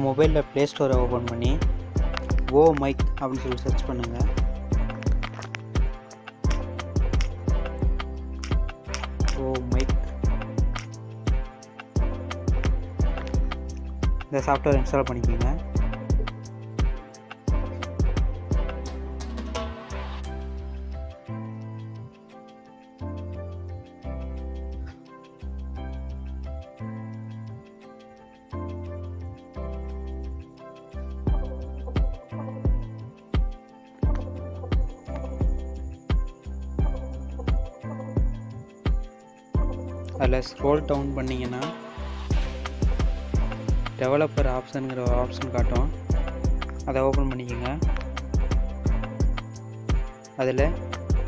உங்கள் மொபைலில் play ஸ்டோரை open பண்ணி ஓ மைக் அப்படின்னு சொல்லி சர்ச் பண்ணுங்கள். ஓ மைக் இந்த சாஃப்ட்வேர் இன்ஸ்டால் பண்ணிக்கோங்க. அதில் ஸ்க்ரோல் டவுன் பண்ணிங்கன்னா டெவலப்பர் ஆப்ஷனுங்கிற ஒரு ஆப்ஷன் காட்டும். அதை ஓப்பன் பண்ணிக்கோங்க. அதில்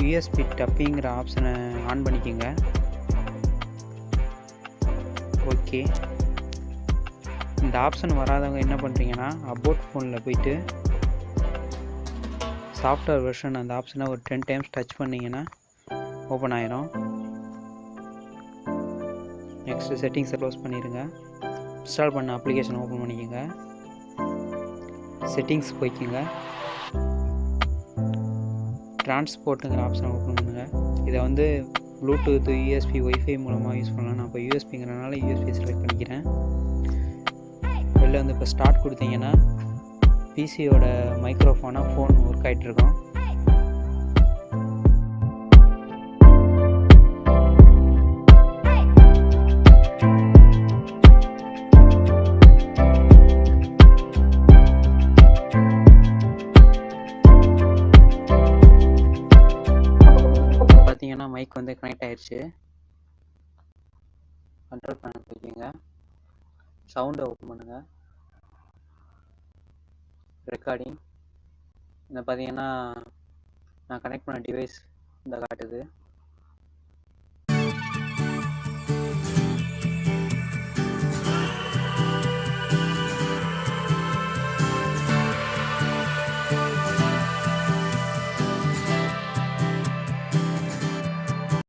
யூஎஸ்பி டப்பிங்கிற ஆப்ஷனை ஆன் பண்ணிக்கோங்க. ஓகே. இந்த ஆப்ஷன் வராதவங்க என்ன பண்ணுறீங்கன்னா அபவுட் ஃபோனில் போயிட்டு சாஃப்ட்வேர் வெர்ஷன் அந்த ஆப்ஷனை ஒரு 10 டைம்ஸ் டச் பண்ணிங்கன்னா ஓப்பன் ஆயிரும். நெக்ஸ்ட்டு செட்டிங்ஸை க்ளோஸ் பண்ணிடுங்க. இன்ஸ்டால் பண்ண அப்ளிகேஷன் ஓப்பன் பண்ணிக்கோங்க. செட்டிங்ஸ் போய்க்குங்க. ட்ரான்ஸ்போர்ட்டுங்கிற ஆப்ஷன் ஓப்பன் பண்ணுங்கள். இதை வந்து ப்ளூடூத், யூஎஸ்பி, ஒய்ஃபை மூலமாக யூஸ் பண்ணலாம். நான் இப்போ யூஎஸ்பிங்கிறனால யூஎஸ்பி செலக்ட் பண்ணிக்கிறேன். வெளில வந்து இப்போ ஸ்டார்ட் கொடுத்தீங்கன்னா பிசியோட மைக்ரோஃபோனாக ஃபோன் ஒர்க் ஆகிட்ருக்கோம். பார்த்தீங்கன்னா மைக் வந்து கனெக்ட் ஆயிடுச்சு. கண்ட்ரோல் பேனல் போய்க்கிங்க. சவுண்டை ஓப்பன் பண்ணுங்கள். ரெக்கார்டிங் இந்த பார்த்தீங்கன்னா நான் கனெக்ட் பண்ண டிவைஸ் இந்த காட்டுது.